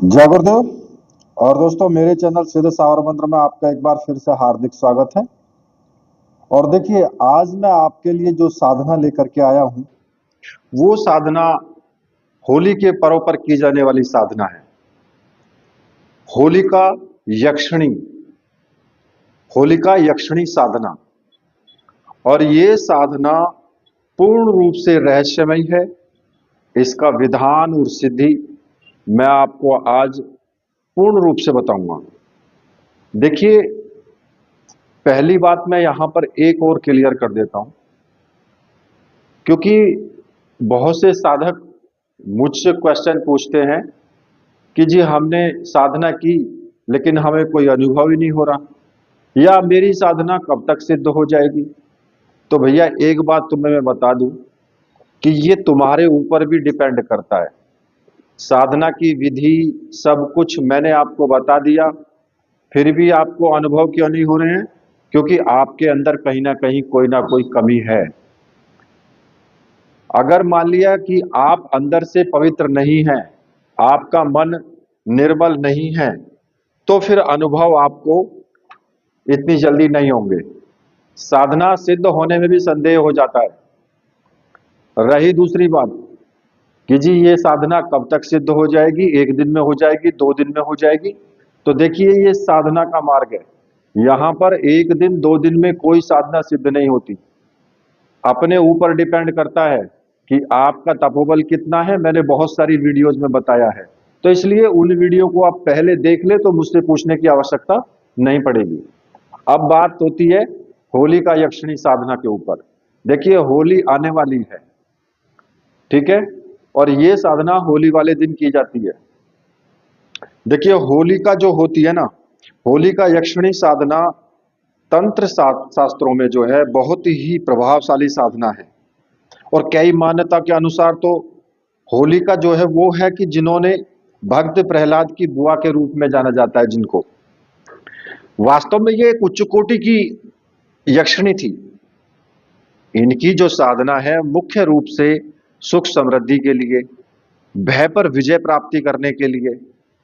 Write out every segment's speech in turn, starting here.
जय गुरुदेव। और दोस्तों, मेरे चैनल सीधे सावर मंत्र में आपका एक बार फिर से हार्दिक स्वागत है। और देखिए, आज मैं आपके लिए जो साधना लेकर के आया हूँ वो साधना होली के पर्व पर की जाने वाली साधना है। होलिका यक्षिणी, होलिका यक्षिणी साधना। और ये साधना पूर्ण रूप से रहस्यमय है। इसका विधान और सिद्धि मैं आपको आज पूर्ण रूप से बताऊंगा। देखिए, पहली बात मैं यहां पर एक और क्लियर कर देता हूं, क्योंकि बहुत से साधक मुझसे क्वेश्चन पूछते हैं कि जी हमने साधना की लेकिन हमें कोई अनुभव ही नहीं हो रहा, या मेरी साधना कब तक सिद्ध हो जाएगी। तो भैया, एक बात तुम्हें मैं बता दूं कि ये तुम्हारे ऊपर भी डिपेंड करता है। साधना की विधि सब कुछ मैंने आपको बता दिया, फिर भी आपको अनुभव क्यों नहीं हो रहे हैं? क्योंकि आपके अंदर कहीं ना कोई कमी है। अगर मान लिया कि आप अंदर से पवित्र नहीं हैं, आपका मन निर्मल नहीं है, तो फिर अनुभव आपको इतनी जल्दी नहीं होंगे। साधना सिद्ध होने में भी संदेह हो जाता है। रही दूसरी बात कि जी ये साधना कब तक सिद्ध हो जाएगी, एक दिन में हो जाएगी, 2 दिन में हो जाएगी। तो देखिए, ये साधना का मार्ग है। यहां पर एक दिन 2 दिन में कोई साधना सिद्ध नहीं होती। अपने ऊपर डिपेंड करता है कि आपका तपोबल कितना है। मैंने बहुत सारी वीडियोज में बताया है, तो इसलिए उन वीडियो को आप पहले देख ले तो मुझसे पूछने की आवश्यकता नहीं पड़ेगी। अब बात होती है होली का यक्षिणी साधना के ऊपर। देखिए, होली आने वाली है, ठीक है, और ये साधना होली वाले दिन की जाती है। देखिए, होली का जो होती है ना, होली का यक्षिणी साधना तंत्र शास्त्रों में जो है बहुत ही प्रभावशाली साधना है। और कई मान्यता के अनुसार तो होलिका जो है वो है कि जिन्होंने भक्त प्रहलाद की बुआ के रूप में जाना जाता है, जिनको वास्तव में ये एक उच्च कोटि की यक्षिणी थी। इनकी जो साधना है मुख्य रूप से सुख समृद्धि के लिए, भय पर विजय प्राप्ति करने के लिए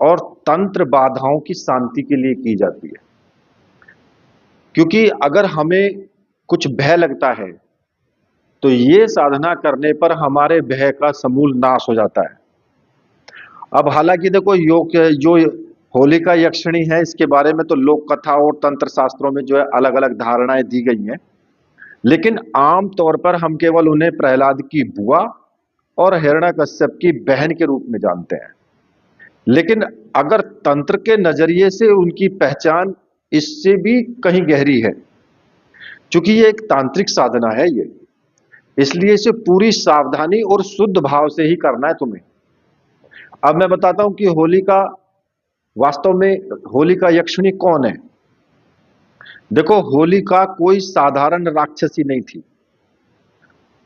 और तंत्र बाधाओं की शांति के लिए की जाती है। क्योंकि अगर हमें कुछ भय लगता है तो ये साधना करने पर हमारे भय का समूल नाश हो जाता है। अब हालांकि देखो, योग जो होलिका यक्षिणी है इसके बारे में तो लोक कथा और तंत्र शास्त्रों में जो है अलग अलग धारणाएं दी गई हैं, लेकिन आम तौर पर हम केवल उन्हें प्रहलाद की बुआ और हिरण्यकश्यप की बहन के रूप में जानते हैं। लेकिन अगर तंत्र के नजरिए से उनकी पहचान इससे भी कहीं गहरी है, क्योंकि ये एक तांत्रिक साधना है ये, इसलिए इसे पूरी सावधानी और शुद्ध भाव से ही करना है तुम्हें। अब मैं बताता हूं कि होलिका वास्तव में होलिका यक्षिणी कौन है। देखो, होलिका कोई साधारण राक्षसी नहीं थी।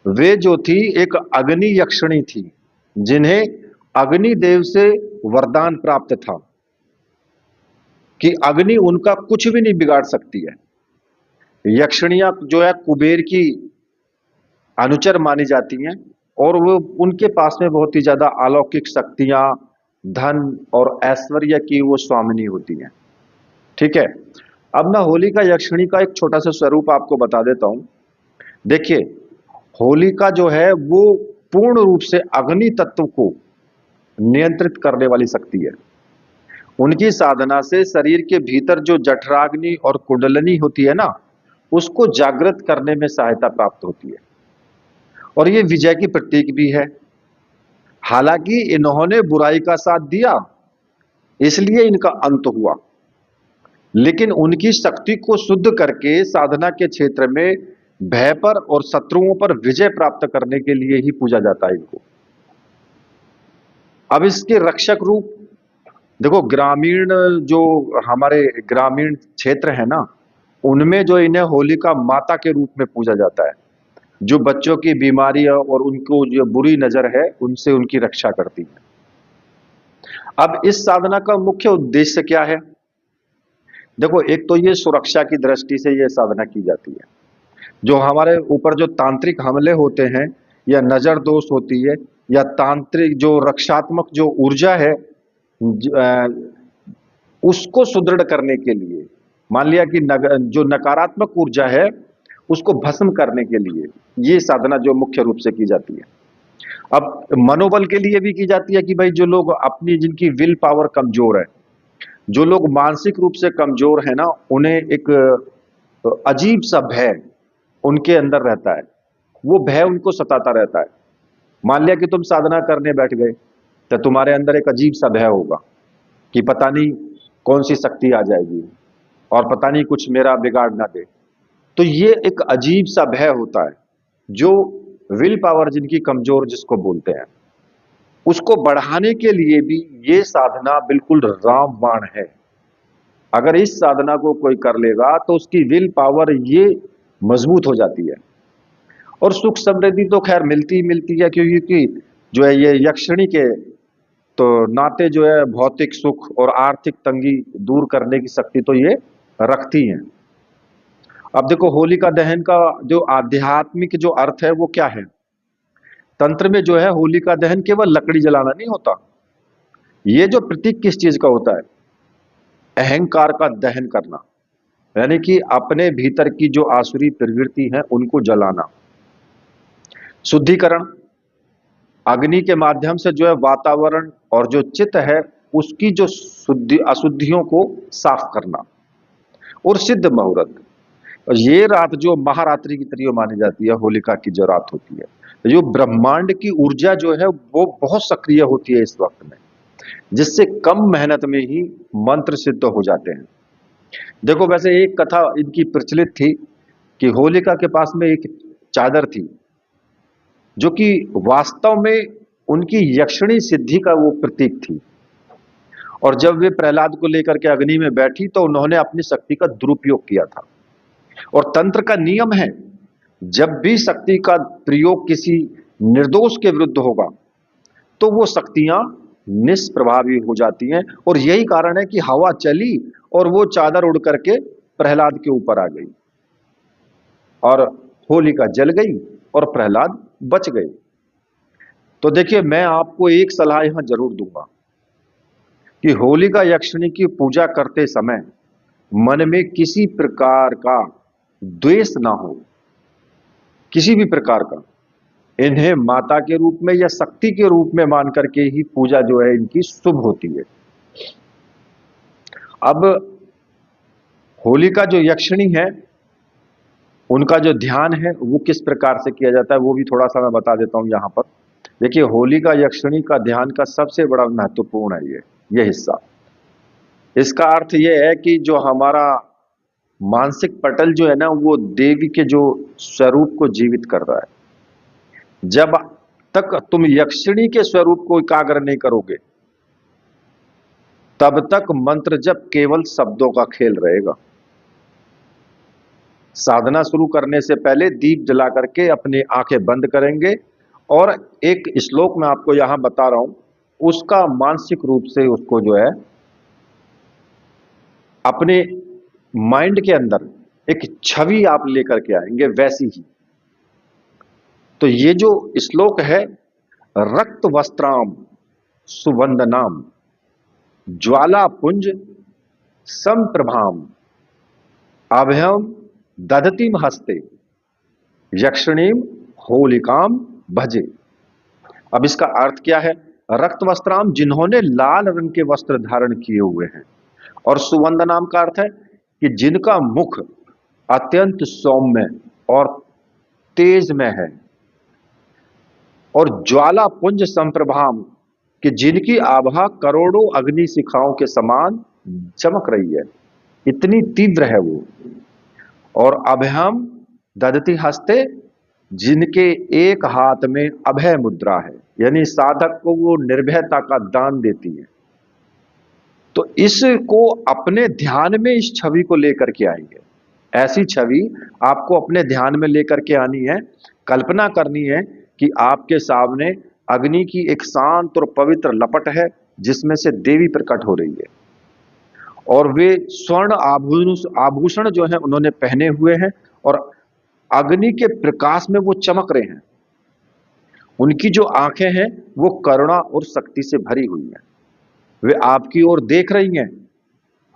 वे जो थी एक अग्नि यक्षिणी थी, जिन्हें अग्निदेव से वरदान प्राप्त था कि अग्नि उनका कुछ भी नहीं बिगाड़ सकती है। यक्षिणियां जो है कुबेर की अनुचर मानी जाती हैं, और वो उनके पास में बहुत ही ज्यादा अलौकिक शक्तियां, धन और ऐश्वर्य की वो स्वामिनी होती हैं, ठीक है। अब मैं होलिका यक्षिणी का एक छोटा सा स्वरूप आपको बता देता हूं। देखिए, होलिका जो है वो पूर्ण रूप से अग्नि तत्व को नियंत्रित करने वाली शक्ति है। उनकी साधना से शरीर के भीतर जो जठराग्नि और कुंडलिनी होती है ना, उसको जागृत करने में सहायता प्राप्त होती है, और ये विजय की प्रतीक भी है। हालांकि इन्होंने बुराई का साथ दिया, इसलिए इनका अंत हुआ, लेकिन उनकी शक्ति को शुद्ध करके साधना के क्षेत्र में भय पर और शत्रुओं पर विजय प्राप्त करने के लिए ही पूजा जाता है इनको। अब इसके रक्षक रूप देखो, ग्रामीण जो हमारे ग्रामीण क्षेत्र है ना, उनमें जो इन्हें होलिका माता के रूप में पूजा जाता है, जो बच्चों की बीमारी और उनको जो बुरी नजर है उनसे उनकी रक्षा करती है। अब इस साधना का मुख्य उद्देश्य क्या है? देखो, एक तो ये सुरक्षा की दृष्टि से ये साधना की जाती है। जो हमारे ऊपर जो तांत्रिक हमले होते हैं, या नजर दोष होती है, या तांत्रिक जो रक्षात्मक जो ऊर्जा है, उसको सुदृढ़ करने के लिए, मान लिया कि जो नकारात्मक ऊर्जा है उसको भस्म करने के लिए ये साधना जो मुख्य रूप से की जाती है। अब मनोबल के लिए भी की जाती है कि भाई जो लोग अपनी जिनकी विल पावर कमजोर है, जो लोग मानसिक रूप से कमजोर है ना, उन्हें एक अजीब सा भय उनके अंदर रहता है, वो भय उनको सताता रहता है। मान लिया कि तुम साधना करने बैठ गए तो तुम्हारे अंदर एक अजीब सा भय होगा कि पता नहीं कौन सी शक्ति आ जाएगी और पता नहीं कुछ मेरा बिगाड़ ना दे। तो ये एक अजीब सा भय होता है जो विल पावर जिनकी कमजोर जिसको बोलते हैं, उसको बढ़ाने के लिए भी ये साधना बिल्कुल रामबाण है। अगर इस साधना को कोई कर लेगा तो उसकी विल पावर ये मजबूत हो जाती है। और सुख समृद्धि तो खैर मिलती ही मिलती है, क्योंकि जो है ये यक्षिणी के तो नाते जो है भौतिक सुख और आर्थिक तंगी दूर करने की शक्ति तो ये रखती हैं। अब देखो होलिका दहन का जो आध्यात्मिक जो अर्थ है वो क्या है। तंत्र में जो है होलिका दहन केवल लकड़ी जलाना नहीं होता, ये जो प्रतीक किस चीज का होता है, अहंकार का दहन करना, यानी कि अपने भीतर की जो आसुरी प्रवृत्ति है उनको जलाना। शुद्धिकरण, अग्नि के माध्यम से जो है वातावरण और जो चित्त है उसकी जो शुद्धि अशुद्धियों को साफ करना। और सिद्ध मुहूर्त, और ये रात जो महारात्रि की तरह मानी जाती है, होलिका की जो रात होती है, जो ब्रह्मांड की ऊर्जा जो है वो बहुत सक्रिय होती है इस वक्त में, जिससे कम मेहनत में ही मंत्र सिद्ध हो जाते हैं। देखो वैसे एक कथा इनकी प्रचलित थी कि होलिका के पास में एक चादर थी जो कि वास्तव में उनकी यक्षिणी सिद्धि का वो प्रतीक थी। और जब वे प्रहलाद को लेकर के अग्नि में बैठी तो उन्होंने अपनी शक्ति का दुरुपयोग किया था। और तंत्र का नियम है, जब भी शक्ति का प्रयोग किसी निर्दोष के विरुद्ध होगा तो वो शक्तियां निष्प्रभावी हो जाती हैं। और यही कारण है कि हवा चली और वो चादर उड़ करके प्रहलाद के ऊपर आ गई और होलिका जल गई और प्रहलाद बच गए। तो देखिए मैं आपको एक सलाह यहां जरूर दूंगा कि होलिका यक्षिणी की पूजा करते समय मन में किसी प्रकार का द्वेष ना हो, किसी भी प्रकार का। इन्हें माता के रूप में या शक्ति के रूप में मान करके ही पूजा जो है इनकी शुभ होती है। अब होलिका जो यक्षिणी है उनका जो ध्यान है वो किस प्रकार से किया जाता है वो भी थोड़ा सा मैं बता देता हूं यहां पर। देखिए होलिका यक्षिणी का ध्यान का सबसे बड़ा महत्वपूर्ण है ये हिस्सा। इसका अर्थ ये है कि जो हमारा मानसिक पटल जो है ना वो देवी के जो स्वरूप को जीवित कर रहा है। जब तक तुम यक्षिणी के स्वरूप को एकाग्र नहीं करोगे तब तक मंत्र जप केवल शब्दों का खेल रहेगा। साधना शुरू करने से पहले दीप जला करके अपनी आंखें बंद करेंगे और एक श्लोक मैं आपको यहां बता रहा हूं, उसका मानसिक रूप से उसको जो है अपने माइंड के अंदर एक छवि आप लेकर के आएंगे वैसी ही। तो ये जो श्लोक है, रक्त वस्त्राम सुवंदनाम ज्वाला पुंज संप्रभाम अभयम दधतिम हस्ते यक्षिणीम होलिकाम भजे। अब इसका अर्थ क्या है। रक्त वस्त्राम, जिन्होंने लाल रंग के वस्त्र धारण किए हुए हैं, और सुवंदनाम का अर्थ है कि जिनका मुख अत्यंत सौम्य और तेज में है, और ज्वाला पुंज संप्रभाम कि जिनकी आभा करोड़ों अग्नि शिखाओं के समान चमक रही है, इतनी तीव्र है वो। और अभयम दधति हस्ते, जिनके एक हाथ में अभय मुद्रा है, यानी साधक को वो निर्भयता का दान देती है। तो इसको अपने ध्यान में इस छवि को लेकर के आएंगे। ऐसी छवि आपको अपने ध्यान में लेकर के आनी है। कल्पना करनी है कि आपके सामने अग्नि की एक शांत और पवित्र लपट है जिसमें से देवी प्रकट हो रही है, और वे स्वर्ण आभूषण जो है उन्होंने पहने हुए हैं और अग्नि के प्रकाश में वो चमक रहे हैं। उनकी जो आंखें हैं वो करुणा और शक्ति से भरी हुई हैं। वे आपकी ओर देख रही हैं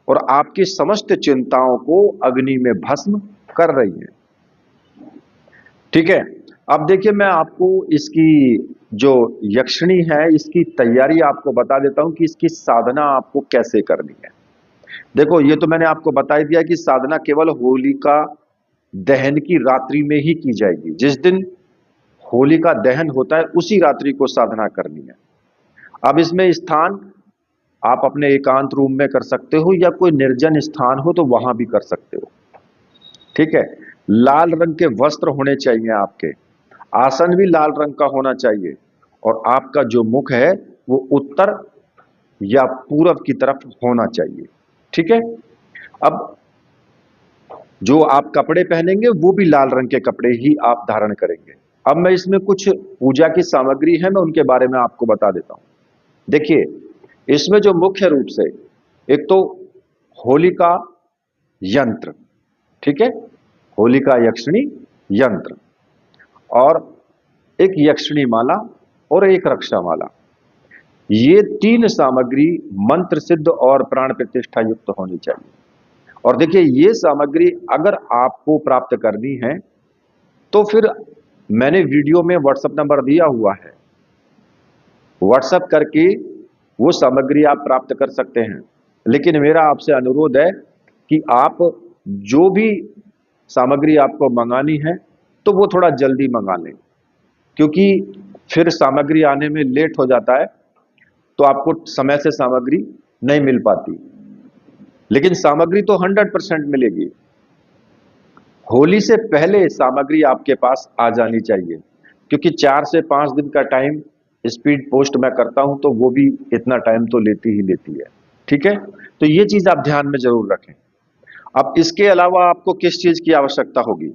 और आपकी समस्त चिंताओं को अग्नि में भस्म कर रही हैं। ठीक है। अब देखिए, मैं आपको इसकी जो यक्षिणी है इसकी तैयारी आपको बता देता हूं कि इसकी साधना आपको कैसे करनी है। देखो, ये तो मैंने आपको बता ही दिया कि साधना केवल होलिका दहन की रात्रि में ही की जाएगी। जिस दिन होलिका दहन होता है उसी रात्रि को साधना करनी है। अब इसमें स्थान आप अपने एकांत रूम में कर सकते हो या कोई निर्जन स्थान हो तो वहां भी कर सकते हो। ठीक है। लाल रंग के वस्त्र होने चाहिए आपके, आसन भी लाल रंग का होना चाहिए और आपका जो मुख है वो उत्तर या पूरब की तरफ होना चाहिए। ठीक है। अब जो आप कपड़े पहनेंगे वो भी लाल रंग के कपड़े ही आप धारण करेंगे। अब मैं इसमें कुछ पूजा की सामग्री है, मैं उनके बारे में आपको बता देता हूं। देखिए, इसमें जो मुख्य रूप से एक तो होलिका यंत्र, ठीक है, होलिका यक्षिणी यंत्र, और एक यक्षिणी माला और एक रक्षा माला, ये तीन सामग्री मंत्र सिद्ध और प्राण प्रतिष्ठा युक्त होनी चाहिए। और देखिए, ये सामग्री अगर आपको प्राप्त करनी है तो फिर मैंने वीडियो में व्हाट्सएप नंबर दिया हुआ है, व्हाट्सएप करके वो सामग्री आप प्राप्त कर सकते हैं। लेकिन मेरा आपसे अनुरोध है कि आप जो भी सामग्री आपको मंगानी है तो वो थोड़ा जल्दी मंगा लें, क्योंकि फिर सामग्री आने में लेट हो जाता है तो आपको समय से सामग्री नहीं मिल पाती। लेकिन सामग्री तो 100% मिलेगी। होली से पहले सामग्री आपके पास आ जानी चाहिए, क्योंकि 4 से 5 दिन का टाइम स्पीड पोस्ट मैं करता हूं तो वो भी इतना टाइम तो लेती ही लेती है। ठीक है। तो ये चीज आप ध्यान में जरूर रखें। अब इसके अलावा आपको किस चीज की आवश्यकता होगी?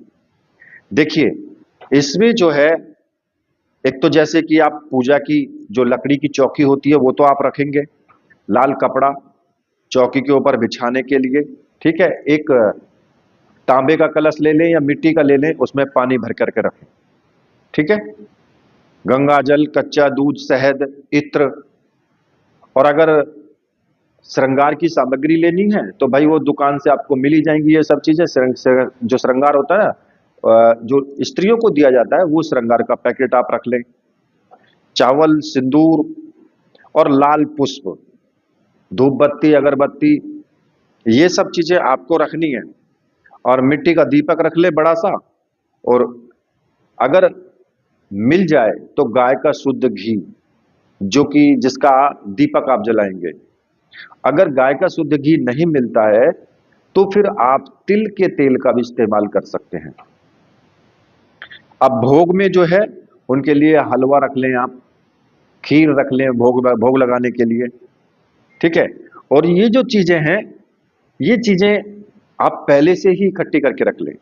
देखिए, इसमें जो है, एक तो जैसे कि आप पूजा की जो लकड़ी की चौकी होती है वो तो आप रखेंगे, लाल कपड़ा चौकी के ऊपर बिछाने के लिए। ठीक है। एक तांबे का कलश ले लें या मिट्टी का ले लें, उसमें पानी भर करके रखें। ठीक है। गंगा जल, कच्चा दूध, शहद, इत्र, और अगर श्रृंगार की सामग्री लेनी है तो भाई वो दुकान से आपको मिल ही जाएंगी ये सब चीजें। जो श्रृंगार होता है ना, जो स्त्रियों को दिया जाता है, वो श्रृंगार का पैकेट आप रख लें। चावल, सिंदूर और लाल पुष्प, धूप बत्ती, अगरबत्ती, ये सब चीजें आपको रखनी है। और मिट्टी का दीपक रख ले बड़ा सा, और अगर मिल जाए तो गाय का शुद्ध घी, जो कि जिसका दीपक आप जलाएंगे। अगर गाय का शुद्ध घी नहीं मिलता है तो फिर आप तिल के तेल का भी इस्तेमाल कर सकते हैं। अब भोग में जो है उनके लिए हलवा रख लें, आप खीर रख लें भोग लगाने के लिए। ठीक है। और ये जो चीजें हैं, ये चीजें आप पहले से ही इकट्ठी करके रख लें।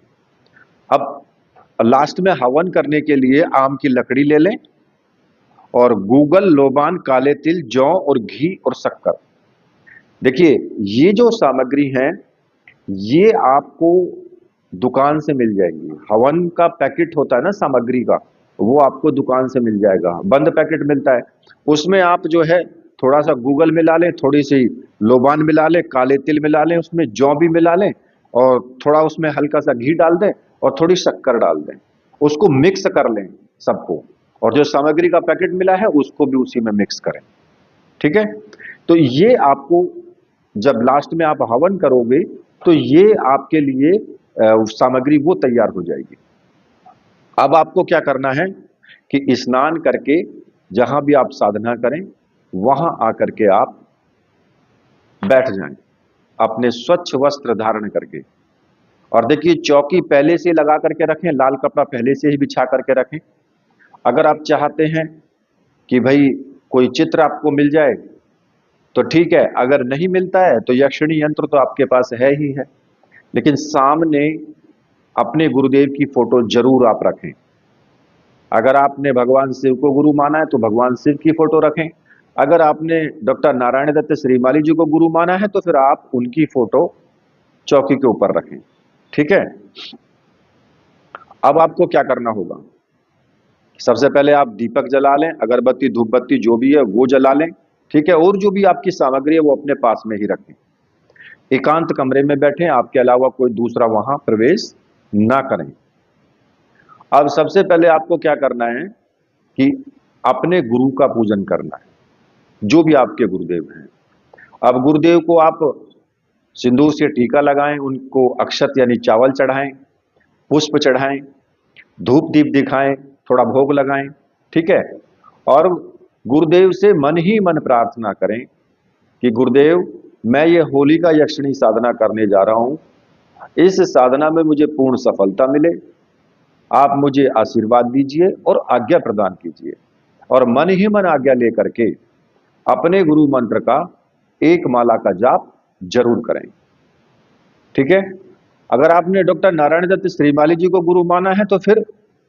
अब लास्ट में हवन करने के लिए आम की लकड़ी ले लें और गूगल, लोबान, काले तिल, जौ और घी और शक्कर। देखिए, ये जो सामग्री है ये आपको दुकान से मिल जाएंगी। हवन का पैकेट होता है ना सामग्री का, वो आपको दुकान से मिल जाएगा, बंद पैकेट मिलता है। उसमें आप जो है थोड़ा सा गूगल मिला लें, थोड़ी सी लोबान मिला लें, काले तिल मिला लें, उसमें जौ भी मिला लें, और थोड़ा उसमें हल्का सा घी डाल दें और थोड़ी शक्कर डाल दें, उसको मिक्स कर लें सबको, और जो सामग्री का पैकेट मिला है उसको भी उसी में मिक्स करें। ठीक है। तो ये आपको जब लास्ट में आप हवन करोगे तो ये आपके लिए सामग्री वो तैयार हो जाएगी। अब आपको क्या करना है कि स्नान करके जहां भी आप साधना करें वहां आकर के आप बैठ जाएं, अपने स्वच्छ वस्त्र धारण करके। और देखिए, चौकी पहले से लगा करके रखें, लाल कपड़ा पहले से ही बिछा करके रखें। अगर आप चाहते हैं कि भाई कोई चित्र आपको मिल जाए तो ठीक है, अगर नहीं मिलता है तो यक्षिणी यंत्र तो आपके पास है ही है, लेकिन सामने अपने गुरुदेव की फोटो जरूर आप रखें। अगर आपने भगवान शिव को गुरु माना है तो भगवान शिव की फोटो रखें। अगर आपने डॉक्टर नारायण दत्त श्रीमाली जी को गुरु माना है तो फिर आप उनकी फोटो चौकी के ऊपर रखें। ठीक है। अब आपको क्या करना होगा? सबसे पहले आप दीपक जला लें, अगरबत्ती, धूप बत्ती जो भी है वो जला लें। ठीक है। और जो भी आपकी सामग्री है वो अपने पास में ही रखें। एकांत कमरे में बैठें, आपके अलावा कोई दूसरा वहां प्रवेश ना करें। अब सबसे पहले आपको क्या करना है कि अपने गुरु का पूजन करना है, जो भी आपके गुरुदेव हैं। अब गुरुदेव को आप सिंदूर से टीका लगाएं, उनको अक्षत यानी चावल चढ़ाएं, पुष्प चढ़ाएं, धूप दीप दिखाएं, थोड़ा भोग लगाएं, ठीक है। और गुरुदेव से मन ही मन प्रार्थना करें कि गुरुदेव, मैं ये होली का यक्षिणी साधना करने जा रहा हूं, इस साधना में मुझे पूर्ण सफलता मिले, आप मुझे आशीर्वाद दीजिए और आज्ञा प्रदान कीजिए। और मन ही मन आज्ञा लेकर के अपने गुरु मंत्र का एक माला का जाप जरूर करें, ठीक है। अगर आपने डॉक्टर नारायण दत्त श्रीमाली जी को गुरु माना है तो फिर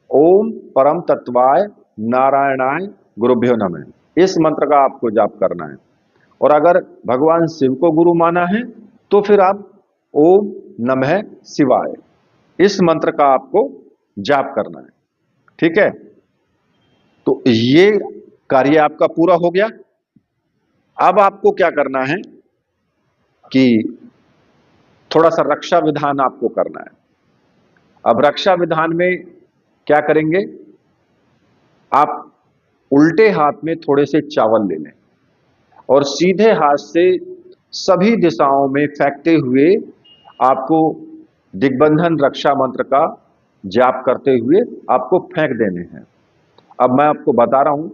ओम परम तत्वाय नारायणाय गुरुभ्यो नमः, इस मंत्र का आपको जाप करना है। और अगर भगवान शिव को गुरु माना है तो फिर आप ओम नमः शिवाय, इस मंत्र का आपको जाप करना है, ठीक है। तो ये कार्य आपका पूरा हो गया। अब आपको क्या करना है कि थोड़ा सा रक्षा विधान आपको करना है। अब रक्षा विधान में क्या करेंगे, आप उल्टे हाथ में थोड़े से चावल ले लें और सीधे हाथ से सभी दिशाओं में फेंकते हुए आपको दिग्बंधन रक्षा मंत्र का जाप करते हुए आपको फेंक देने हैं। अब मैं आपको बता रहा हूं,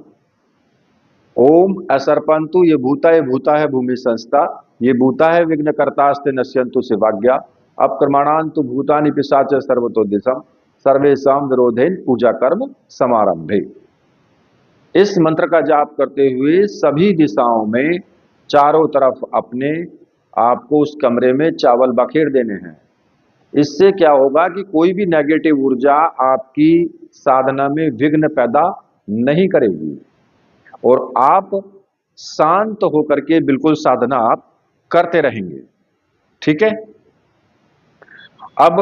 ओम असर्पंतु ये भूता है भूमि संस्था, ये भूता है विघ्नकर्तास्ते नश्यंतु शिवाज्ञा, अपक्रमणांतु भूतानि पिशाच सर्वतो दिशम, सर्वेशम विरोधेन पूजा कर्म समारंभे। इस मंत्र का जाप करते हुए सभी दिशाओं में चारों तरफ अपने आपको उस कमरे में चावल बखेर देने हैं। इससे क्या होगा कि कोई भी नेगेटिव ऊर्जा आपकी साधना में विघ्न पैदा नहीं करेगी और आप शांत होकर के बिल्कुल साधना आप करते रहेंगे, ठीक है। अब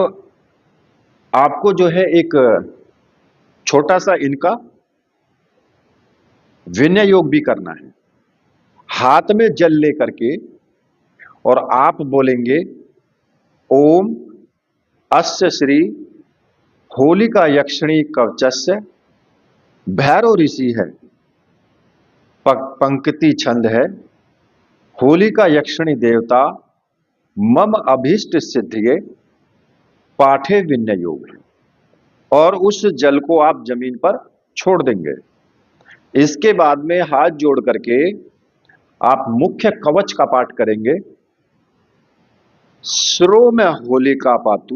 आपको जो है एक छोटा सा इनका विनय योग भी करना है। हाथ में जल लेकर के और आप बोलेंगे ओम अस्य श्री होलिका यक्षिणी कवचस्य, भैरव ऋषि है, पंक्ति छंद है, होलिका यक्षिणी देवता मम अभीष्ट सिद्धिये पाठे विनय योग है। और उस जल को आप जमीन पर छोड़ देंगे। इसके बाद में हाथ जोड़ करके आप मुख्य कवच का पाठ करेंगे। सिरो में होलिका पातु,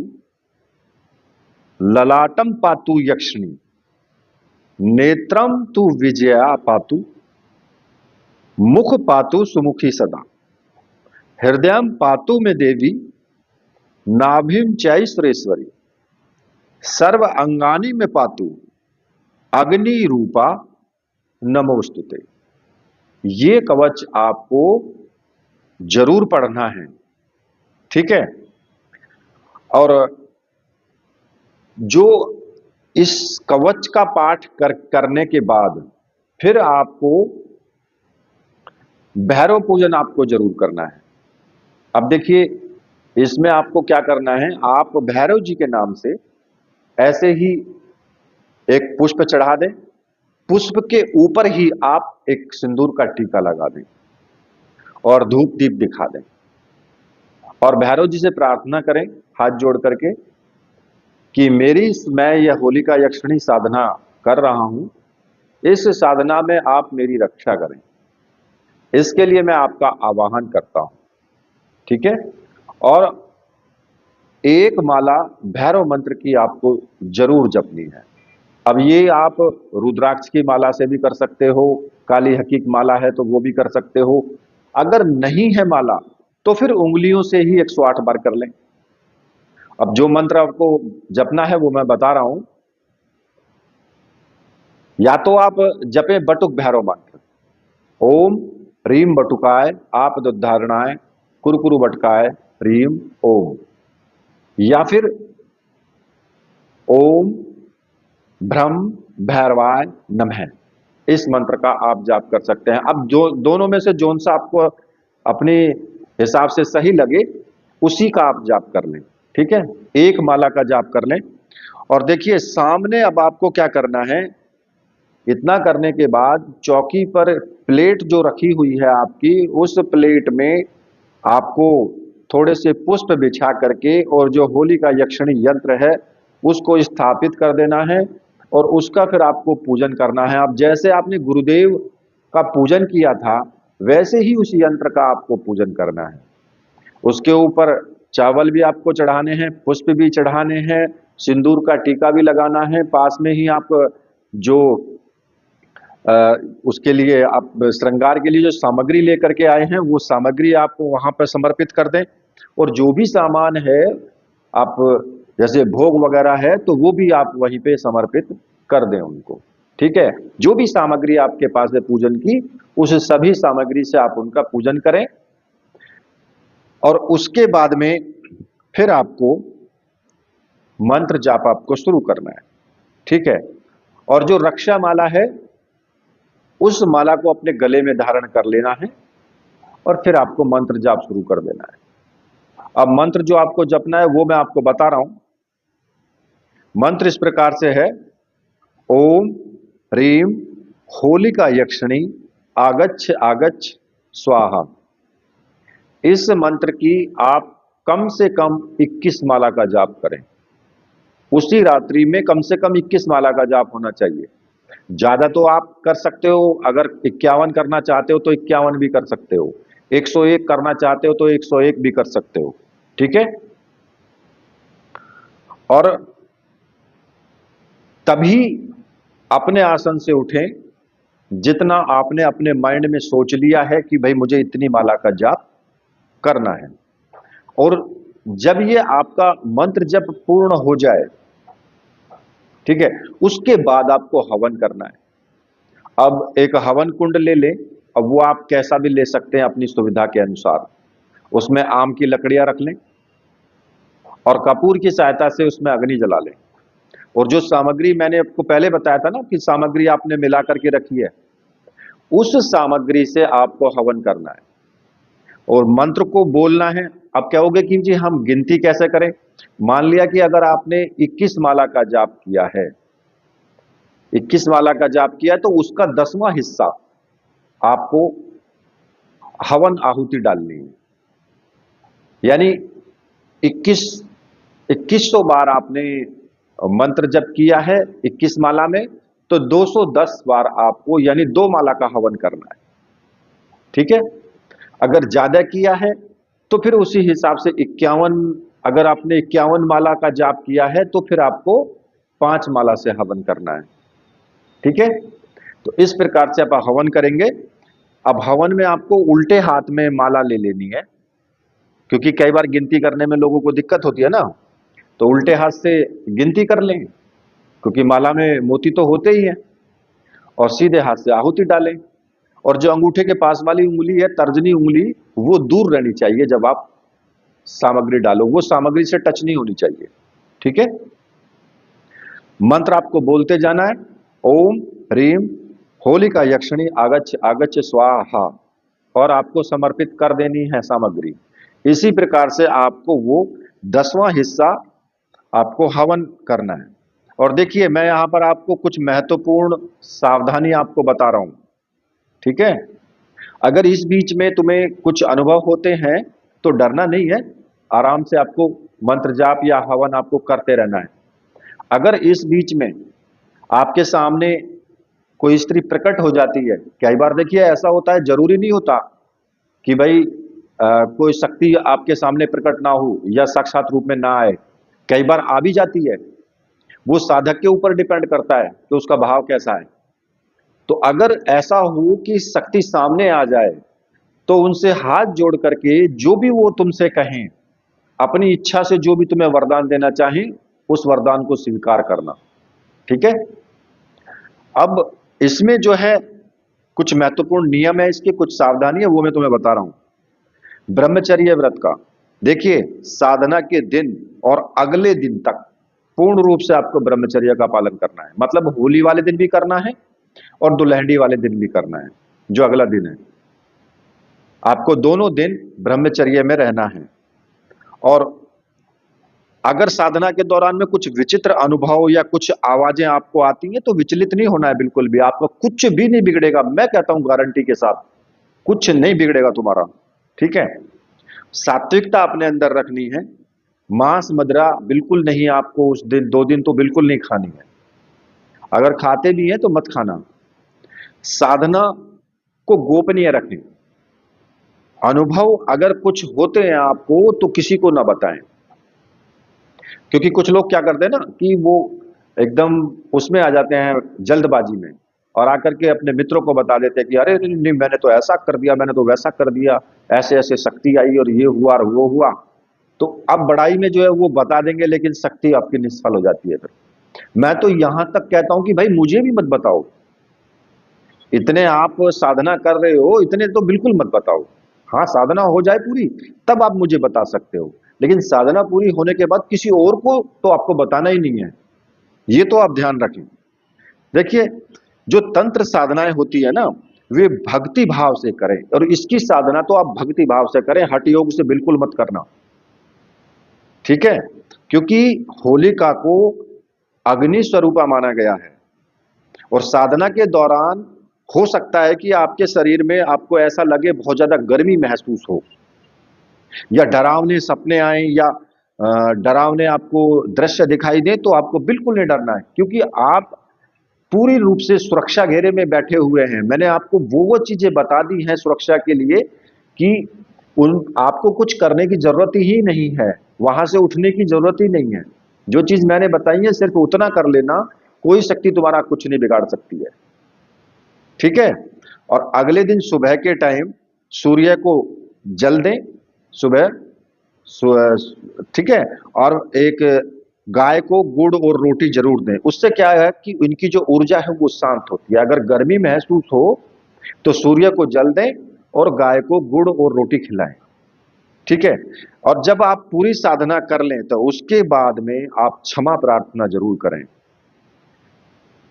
ललाटम पातु यक्षिणी, नेत्रम तु विजया पातु, मुख पातु सुमुखी सदा, हृदयम पातु में देवी, नाभिम चै सुरेश्वरी, सर्व अंगानी में पातु, अग्नि रूपा नमोस्तुते। ये कवच आपको जरूर पढ़ना है, ठीक है। और जो इस कवच का पाठ करने के बाद फिर आपको भैरव पूजन आपको जरूर करना है। अब देखिए, इसमें आपको क्या करना है, आप भैरव जी के नाम से ऐसे ही एक पुष्प चढ़ा दें, पुष्प के ऊपर ही आप एक सिंदूर का टीका लगा दें और धूप दीप दिखा दें और भैरव जी से प्रार्थना करें हाथ जोड़ करके कि मैं यह होलिका यक्षिणी साधना कर रहा हूं, इस साधना में आप मेरी रक्षा करें, इसके लिए मैं आपका आवाहन करता हूं, ठीक है। और एक माला भैरव मंत्र की आपको जरूर जपनी है। अब ये आप रुद्राक्ष की माला से भी कर सकते हो, काली हकीक माला है तो वो भी कर सकते हो। अगर नहीं है माला तो फिर उंगलियों से ही 108 बार कर लें। अब जो मंत्र आपको जपना है वो मैं बता रहा हूं। या तो आप जपें बटुक भैरव मंत्र, ओम ह्रीम बटुकाय आपदुद्धारणाय कुरकुरु बटकाय ह्रीम ओम, या फिर ओम ब्रह्म भैरवाय नमः, इस मंत्र का आप जाप कर सकते हैं। अब जो दोनों में से जोन सा आपको अपने हिसाब से सही लगे उसी का आप जाप कर लें। ठीक है, एक माला का जाप कर लें। और देखिए सामने अब आपको क्या करना है, इतना करने के बाद चौकी पर प्लेट जो रखी हुई है आपकी, उस प्लेट में आपको थोड़े से पुष्प बिछा करके और जो होली का यक्षिणी यंत्र है उसको स्थापित कर देना है और उसका फिर आपको पूजन करना है। अब जैसे आपने गुरुदेव का पूजन किया था वैसे ही उस यंत्र का आपको पूजन करना है। उसके ऊपर चावल भी आपको चढ़ाने हैं, पुष्प भी चढ़ाने हैं, सिंदूर का टीका भी लगाना है। पास में ही आप जो उसके लिए आप श्रृंगार के लिए जो सामग्री लेकर के आए हैं वो सामग्री आप वहां पर समर्पित कर दें। और जो भी सामान है आप जैसे भोग वगैरह है तो वो भी आप वहीं पे समर्पित कर दें उनको। ठीक है, जो भी सामग्री आपके पास है पूजन की, उस सभी सामग्री से आप उनका पूजन करें। और उसके बाद में फिर आपको मंत्र जाप आपको शुरू करना है। ठीक है, और जो रक्षा माला है उस माला को अपने गले में धारण कर लेना है और फिर आपको मंत्र जाप शुरू कर देना है। अब मंत्र जो आपको जपना है वो मैं आपको बता रहा हूं। मंत्र इस प्रकार से है, ओम ह्रीम होलिका यक्षिणी आगच्छ आगच्छ स्वाहा। इस मंत्र की आप कम से कम 21 माला का जाप करें। उसी रात्रि में कम से कम 21 माला का जाप होना चाहिए। ज्यादा तो आप कर सकते हो, अगर 51 करना चाहते हो तो 51 भी कर सकते हो, 101 करना चाहते हो तो 101 भी कर सकते हो। ठीक है, और तभी अपने आसन से उठें जितना आपने अपने माइंड में सोच लिया है कि भाई मुझे इतनी माला का जाप करना है। और जब ये आपका मंत्र जब पूर्ण हो जाए, ठीक है, उसके बाद आपको हवन करना है। अब एक हवन कुंड ले लें, अब वो आप कैसा भी ले सकते हैं अपनी सुविधा के अनुसार। उसमें आम की लकड़ियां रख लें और कपूर की सहायता से उसमें अग्नि जला लें। और जो सामग्री मैंने आपको पहले बताया था ना कि सामग्री आपने मिला करके रखी है, उस सामग्री से आपको हवन करना है और मंत्र को बोलना है। अब कहोगे कि जी हम गिनती कैसे करें? मान लिया कि अगर आपने 21 माला का जाप किया है, 21 माला का जाप किया है तो उसका 10वां हिस्सा आपको हवन आहुति डालनी है। यानी 2100 बार आपने मंत्र जप किया है 21 माला में, तो 210 बार आपको यानी 2 माला का हवन करना है। ठीक है, अगर ज्यादा किया है तो फिर उसी हिसाब से 51, अगर आपने 51 माला का जाप किया है तो फिर आपको 5 माला से हवन करना है। ठीक है, तो इस प्रकार से आप हवन करेंगे। अब हवन में आपको उल्टे हाथ में माला ले लेनी है, क्योंकि कई बार गिनती करने में लोगों को दिक्कत होती है ना, तो उल्टे हाथ से गिनती कर लें, क्योंकि माला में मोती तो होते ही हैं, और सीधे हाथ से आहुति डालें। और जो अंगूठे के पास वाली उंगली है, तर्जनी उंगली, वो दूर रहनी चाहिए। जब आप सामग्री डालो वो सामग्री से टच नहीं होनी चाहिए। ठीक है, मंत्र आपको बोलते जाना है, ओम ह्रीम होलिका यक्षिणी आगच्छ आगच्छ स्वाहा, और आपको समर्पित कर देनी है सामग्री। इसी प्रकार से आपको वो 10वां हिस्सा आपको हवन करना है। और देखिए मैं यहां पर आपको कुछ महत्वपूर्ण सावधानी आपको बता रहा हूं। ठीक है, अगर इस बीच में तुम्हें कुछ अनुभव होते हैं तो डरना नहीं है, आराम से आपको मंत्र जाप या हवन आपको करते रहना है। अगर इस बीच में आपके सामने कोई स्त्री प्रकट हो जाती है, कई बार देखिए ऐसा होता है, जरूरी नहीं होता कि भाई कोई शक्ति आपके सामने प्रकट ना हो या साक्षात रूप में ना आए, कई बार आ भी जाती है। वो साधक के ऊपर डिपेंड करता है कि उसका भाव कैसा है। तो अगर ऐसा हो कि शक्ति सामने आ जाए तो उनसे हाथ जोड़ करके जो भी वो तुमसे कहें, अपनी इच्छा से जो भी तुम्हें वरदान देना चाहें, उस वरदान को स्वीकार करना। ठीक है, अब इसमें जो है कुछ महत्वपूर्ण नियम है, इसके कुछ सावधानी है, वो मैं तुम्हें बता रहा हूं। ब्रह्मचर्य व्रत का देखिए, साधना के दिन और अगले दिन तक पूर्ण रूप से आपको ब्रह्मचर्य का पालन करना है। मतलब होली वाले दिन भी करना है और दुल्हड़ी वाले दिन भी करना है, जो अगला दिन है। आपको दोनों दिन ब्रह्मचर्य में रहना है। और अगर साधना के दौरान में कुछ विचित्र अनुभव या कुछ आवाजें आपको आती हैं तो विचलित नहीं होना है बिल्कुल भी। आपका कुछ भी नहीं बिगड़ेगा, मैं कहता हूं गारंटी के साथ, कुछ नहीं बिगड़ेगा तुम्हारा। ठीक है। सात्विकता अपने अंदर रखनी है। मांस मदिरा बिल्कुल नहीं, आपको उस दिन 2 दिन तो बिल्कुल नहीं खानी है। अगर खाते भी हैं तो मत खाना। साधना को गोपनीय रखें। अनुभव अगर कुछ होते हैं आपको तो किसी को ना बताएं, क्योंकि कुछ लोग क्या करते हैं ना कि वो एकदम उसमें आ जाते हैं जल्दबाजी में, और आकर के अपने मित्रों को बता देते हैं कि अरे नहीं नहीं, मैंने तो ऐसा कर दिया, मैंने तो वैसा कर दिया, ऐसे ऐसे शक्ति आई और ये हुआ और वो हुआ। तो अब बड़ाई में जो है वो बता देंगे, लेकिन शक्ति आपकी निष्फल हो जाती है फिर। मैं तो यहां तक कहता हूं कि भाई मुझे भी मत बताओ, इतने आप साधना कर रहे हो, इतने तो बिल्कुल मत बताओ। हाँ, साधना हो जाए पूरी तब आप मुझे बता सकते हो, लेकिन साधना पूरी होने के बाद किसी और को तो आपको बताना ही नहीं है। ये तो आप ध्यान रखें। देखिए, जो तंत्र साधनाएं होती है ना, वे भक्ति भाव से करें, और इसकी साधना तो आप भक्ति भाव से करें, हठ योग से बिल्कुल मत करना। ठीक है। क्योंकि होलिका को अग्नि स्वरूपा माना गया है, और साधना के दौरान हो सकता है कि आपके शरीर में आपको ऐसा लगे बहुत ज्यादा गर्मी महसूस हो, या डरावने सपने आए, या डरावने आपको दृश्य दिखाई दे, तो आपको बिल्कुल नहीं डरना है, क्योंकि आप पूरी रूप से सुरक्षा घेरे में बैठे हुए हैं। मैंने आपको वो चीजें बता दी हैं सुरक्षा के लिए कि उन आपको कुछ करने की जरूरत ही नहीं है, वहां से उठने की जरूरत ही नहीं है। जो चीज मैंने बताई है सिर्फ उतना कर लेना, कोई शक्ति तुम्हारा कुछ नहीं बिगाड़ सकती है। ठीक है। और अगले दिन सुबह के टाइम सूर्य को जल दें सुबह, ठीक है। और एक गाय को गुड़ और रोटी जरूर दें। उससे क्या है कि उनकी जो ऊर्जा है वो शांत होती है। अगर गर्मी महसूस हो तो सूर्य को जल दें और गाय को गुड़ और रोटी खिलाएं। ठीक है। और जब आप पूरी साधना कर लें तो उसके बाद में आप क्षमा प्रार्थना जरूर करें,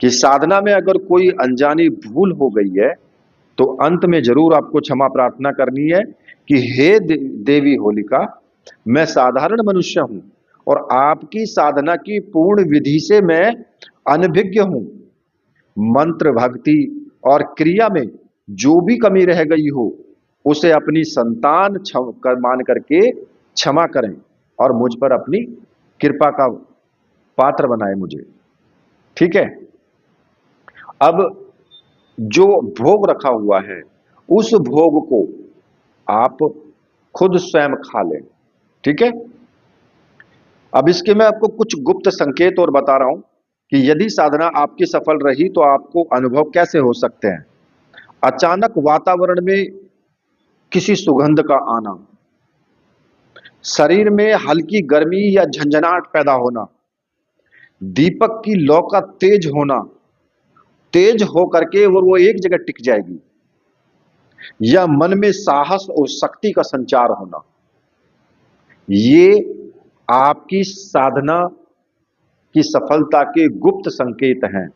कि साधना में अगर कोई अनजानी भूल हो गई है तो अंत में जरूर आपको क्षमा प्रार्थना करनी है कि हे देवी होलिका, मैं साधारण मनुष्य हूं और आपकी साधना की पूर्ण विधि से मैं अनभिज्ञ हूं। मंत्र भक्ति और क्रिया में जो भी कमी रह गई हो उसे अपनी संतान मान करके क्षमा करें, और मुझ पर अपनी कृपा का पात्र बनाए मुझे। ठीक है। अब जो भोग रखा हुआ है उस भोग को आप खुद स्वयं खा लें। ठीक है। अब इसके मैं आपको कुछ गुप्त संकेत और बता रहा हूं कि यदि साधना आपकी सफल रही तो आपको अनुभव कैसे हो सकते हैं। अचानक वातावरण में किसी सुगंध का आना, शरीर में हल्की गर्मी या झंझनाहट पैदा होना, दीपक की लौ का तेज होना, तेज होकर के वो एक जगह टिक जाएगी, या मन में साहस और शक्ति का संचार होना, ये आपकी साधना की सफलता के गुप्त संकेत हैं।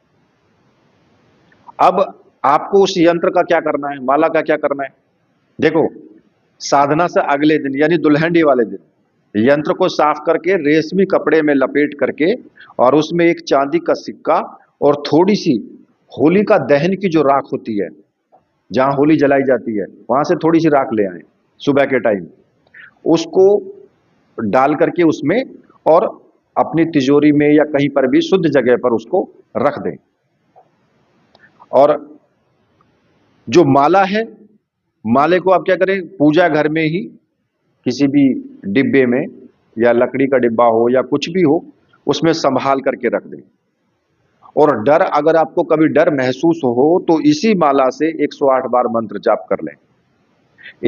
अब आपको उस यंत्र का क्या करना है, माला का क्या करना है। देखो, साधना से अगले दिन यानी दुल्हन वाले दिन यंत्र को साफ करके रेशमी कपड़े में लपेट करके, और उसमें एक चांदी का सिक्का और थोड़ी सी होलिका दहन की जो राख होती है, जहां होली जलाई जाती है वहां से थोड़ी सी राख ले आए सुबह के टाइम, उसको डाल करके उसमें, और अपनी तिजोरी में या कहीं पर भी शुद्ध जगह पर उसको रख दें। और जो माला है, माले को आप क्या करें, पूजा घर में ही किसी भी डिब्बे में, या लकड़ी का डिब्बा हो या कुछ भी हो, उसमें संभाल करके रख दें। और डर, अगर आपको कभी डर महसूस हो तो इसी माला से 108 बार मंत्र जाप कर लें।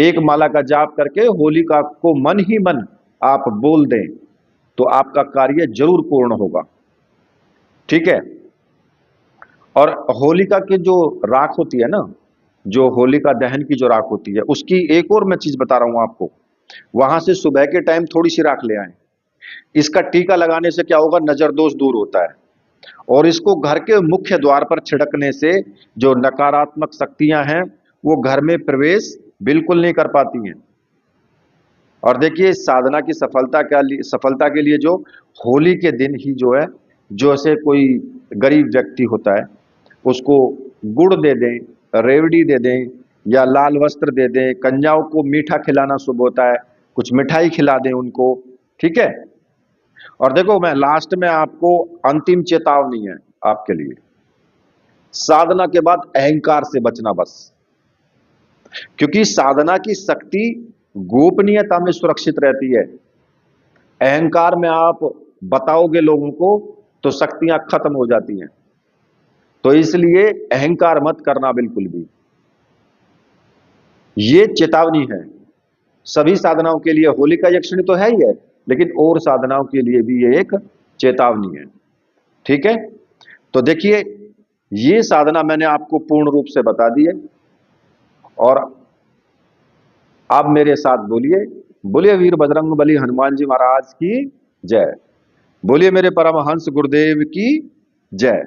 एक माला का जाप करके होलिका को मन ही मन आप बोल दें तो आपका कार्य जरूर पूर्ण होगा। ठीक है। और होलिका की जो राख होती है ना, जो होलिका दहन की जो राख होती है, उसकी एक और मैं चीज बता रहा हूं आपको। वहां से सुबह के टाइम थोड़ी सी राख ले आए। इसका टीका लगाने से क्या होगा, नजर दोष दूर होता है। और इसको घर के मुख्य द्वार पर छिड़कने से जो नकारात्मक शक्तियां हैं वो घर में प्रवेश बिल्कुल नहीं कर पाती हैं। और देखिए इस साधना की सफलता के लिए जो होली के दिन ही जो है, जो ऐसे कोई गरीब व्यक्ति होता है उसको गुड़ दे दें, रेवड़ी दे दें या लाल वस्त्र दे दें, कन्याओं को मीठा खिलाना शुभ होता है, कुछ मिठाई खिला दें उनको, ठीक है। और देखो मैं लास्ट में आपको अंतिम चेतावनी है आपके लिए, साधना के बाद अहंकार से बचना बस, क्योंकि साधना की शक्ति गोपनीयता में सुरक्षित रहती है। अहंकार में आप बताओगे लोगों को तो शक्तियां खत्म हो जाती हैं। तो इसलिए अहंकार मत करना बिल्कुल भी, ये चेतावनी है सभी साधनाओं के लिए। होली का यक्षिणी तो है ही है, लेकिन और साधनाओं के लिए भी ये एक चेतावनी है, ठीक है। तो देखिए ये साधना मैंने आपको पूर्ण रूप से बता दी है, और आप मेरे साथ बोलिए, बोलिए वीर बजरंग बली हनुमान जी महाराज की जय, बोलिए मेरे परमहंस गुरुदेव की जय।